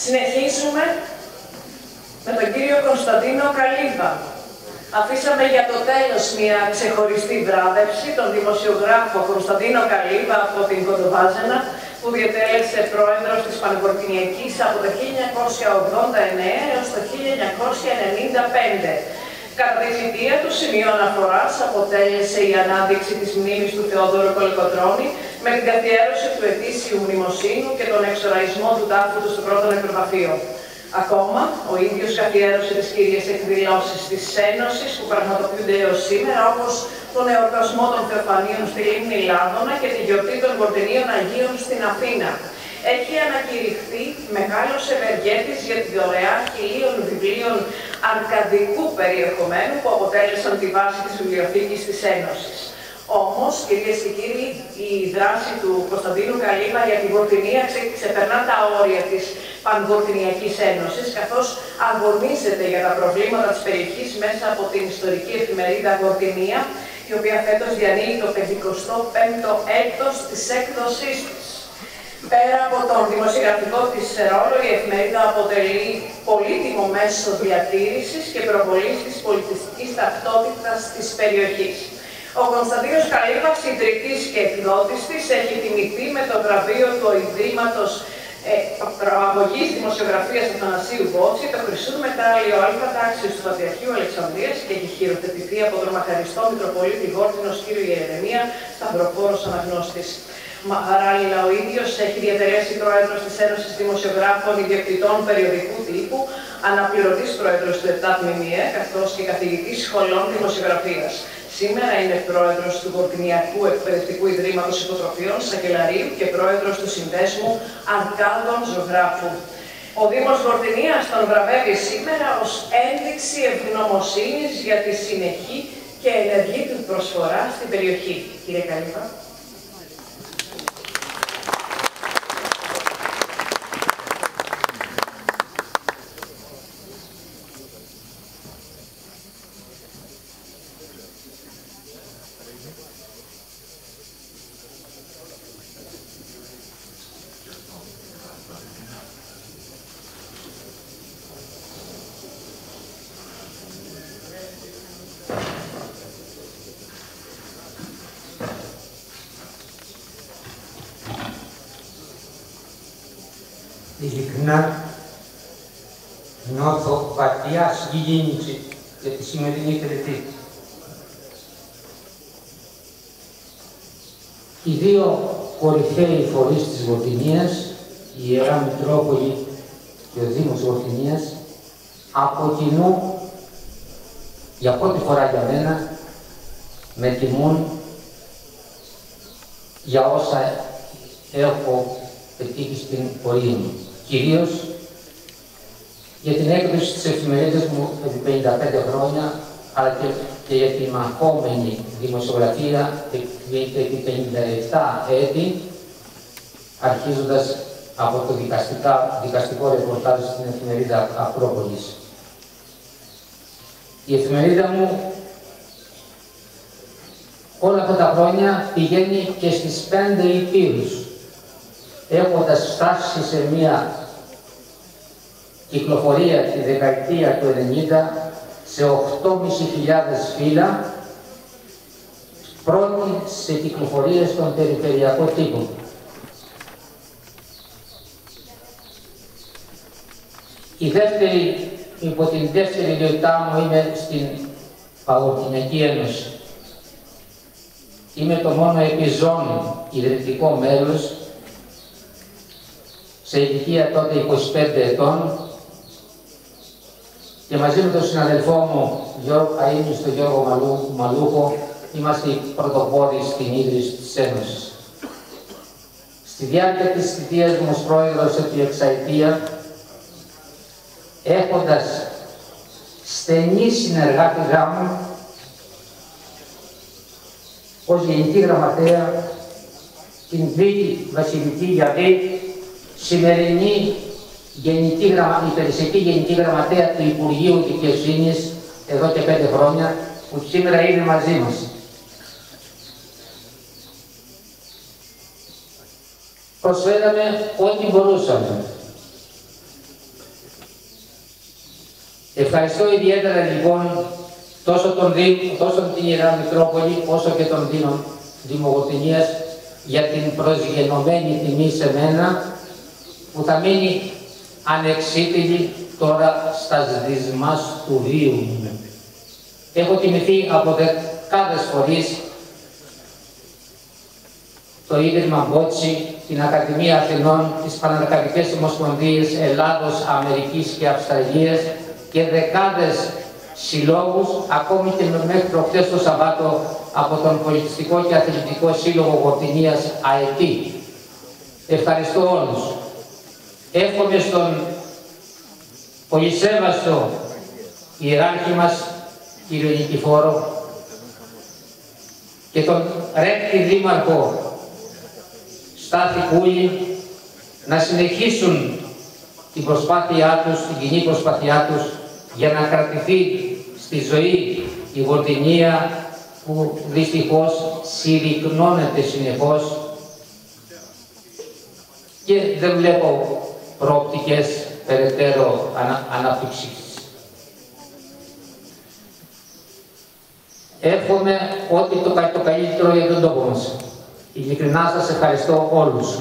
Συνεχίζουμε με τον κύριο Κωνσταντίνο Καλύβα. Αφήσαμε για το τέλος μια ξεχωριστή βράβευση, τον δημοσιογράφο Κωνσταντίνο Καλύβα από την Κοντοβάζαινα, που διετέλεσε πρόεδρος της Πανευρωπαϊκής από το 1989 έως το 1995. Κατά τη θητεία του, σημείο αναφοράς αποτέλεσε η ανάδειξη της μνήμης του Θεόδωρου Κολοκοτρώνη με την καθιέρωση του ετήσιου μνημοσύνου και τον εξοραϊσμό του τάφου του στο πρώτο νεκροταφείο. Ακόμα, ο ίδιος καθιέρωσε τις κύριες εκδηλώσεις της Ένωσης που πραγματοποιούνται έως σήμερα, όπως τον εορτασμό των Θεοφανίων στη Λίμνη Λάδωνα και τη γιορτή των Βορτινίων Αγίων στην Αθήνα. Έχει ανακηρυχθεί μεγάλος ευεργέτης για τη δωρεά 1000 βιβλίων αρκαδικού περιεχομένου που αποτέλεσαν τη βάση της βιβλιοθήκης της Ένωσης. Όμως, κυρίες και κύριοι, η δράση του Κωνσταντίνου Καλύβα για τη Βορτινία ξεπερνά τα όρια της Πανβορτινιακής Ένωσης, καθώς αγωνίζεται για τα προβλήματα της περιοχής μέσα από την ιστορική εφημερίδα Βορτινία, η οποία φέτος διανύει το 55ο έτος της έκδοσής της. Πέρα από τον δημοσιογραφικό της ρόλο, η εφημερίδα αποτελεί πολύτιμο μέσο διατήρησης και προβολής της πολιτιστικής ταυτότητας της περιοχής. Ο Κωνσταντίνος Καλύβας, ιδρυτής και εκδότης της, έχει τιμηθεί με το βραβείο του Ιδρύματος Προαγωγής Δημοσιογραφίας Αθανασίου Βότση, το Χρυσού Μετάλλιο Α τάξης του Πατριαρχείου Αλεξανδρίας και έχει χειροτετηθεί από τον μακαριστό Μητροπολίτη Βόρτινος κ. Ιερεμία, σταυροφόρος αναγνώστης. Παράλληλα, ο ίδιος έχει διατελέσει πρόεδρος της Ένωσης Δημοσιογράφων Ιδιοκτητών Περιοδικού Τύπου, αναπληρωτής πρόεδρος του ΕΤΑΠ ΜΜΕ, καθώς και καθηγητής σχολών δημοσιογραφίας. Σήμερα είναι πρόεδρος του Βορτινιακού Εκπαιδευτικού Ιδρύματος Υποτροφιών Σακελαρίου και πρόεδρος του Συνδέσμου Αρκάδων Ζωγράφου. Ο Δήμος Βορτινίας τον βραβεύει σήμερα ως ένδειξη ευγνωμοσύνης για τη συνεχή και ενεργή του προσφορά στην περιοχή. Κύριε Καλύβα. Ειλικρινά νιώθω βαθιά συγκίνηση για τη σημερινή τελετή. Οι δύο κορυφαίοι φορείς της Βορτινίας, η Ιερά Μητρόπολη και ο Δήμος Βορτινίας, από κοινού, για πρώτη φορά για μένα, με τιμούν για όσα έχω πετύχει στην πορεία μου. Κυρίως για την έκδοση της εφημερίδας μου επί 55 χρόνια, αλλά και για την μαχόμενη δημοσιογραφία επί 57 έτη, αρχίζοντας από το δικαστικό ρεπορτάζ στην εφημερίδα Ακρόπολης. Η εφημερίδα μου όλα αυτά τα χρόνια πηγαίνει και στις 5 υπήρους, έχοντας φτάσει σε μία κυκλοφορία τη δεκαετία του 90 σε 8.500 φύλλα, πρώτη σε κυκλοφορίες των περιφερειακών τύπων. Υπό την δεύτερη ιδιότητά μου είμαι στην Παγκοσμιακή Ένωση. Είμαι το μόνο επιζώνη ιδρυτικό μέλος σε ηλικία τότε 25 ετών και μαζί με τον συναδελφό μου Γιώργο Καΐνη, τον Γιώργο Μαλούχο, είμαστε οι πρωτοπόροι στην ίδρυση της Ένωσης. Στη διάρκεια της θητείας μου ως πρόεδρος επί εξαετία, έχοντας στενή συνεργάτηγά μου ως Γενική Γραμματέα την Βίκη Βασιλική Γιαβή, σημερινή υπηρεσιακή Γενική Γραμματέα του Υπουργείου Δικαιοσύνης εδώ και 5 χρόνια, που σήμερα είναι μαζί μας. Προσφέραμε ό,τι μπορούσαμε. Ευχαριστώ ιδιαίτερα λοιπόν τόσο την Ιερά Μητρόπολη όσο και τον Δήμο Γοτυνίας για την προσγενωμένη τιμή σε μένα που θα μείνει ανεξίτηλη τώρα στα σδισμάς του βίου μου. Έχω τιμηθεί από δεκάδες φορείς το Ίδρυμα Μπότσι, την Ακαδημία Αθηνών, τις Πανελλαδικές Ομοσπονδίες Ελλάδος, Αμερικής και Αυστραλίας και δεκάδες συλλόγους, ακόμη και μέχρι προχτές το Σαββάτο από τον Πολιτιστικό και Αθλητικό Σύλλογο Γοτυνίας ΑΕΤ. Ευχαριστώ όλους. Εύχομαι στον πολυσέβαστο ιεράρχη μας, κύριο Νικηφόρο, και τον ρέκτη δήμαρχο Στάθη Κούλη να συνεχίσουν την προσπάθειά τους, την κοινή προσπάθειά τους για να κρατηθεί στη ζωή η Γοτυνία που δυστυχώς συρρυκνώνεται συνεχώς και δεν βλέπω προοπτικές περαιτέρω ανάπτυξης. Εύχομαι ότι το καλύτερο για τον τόπο μας. Ειλικρινά σας ευχαριστώ όλους.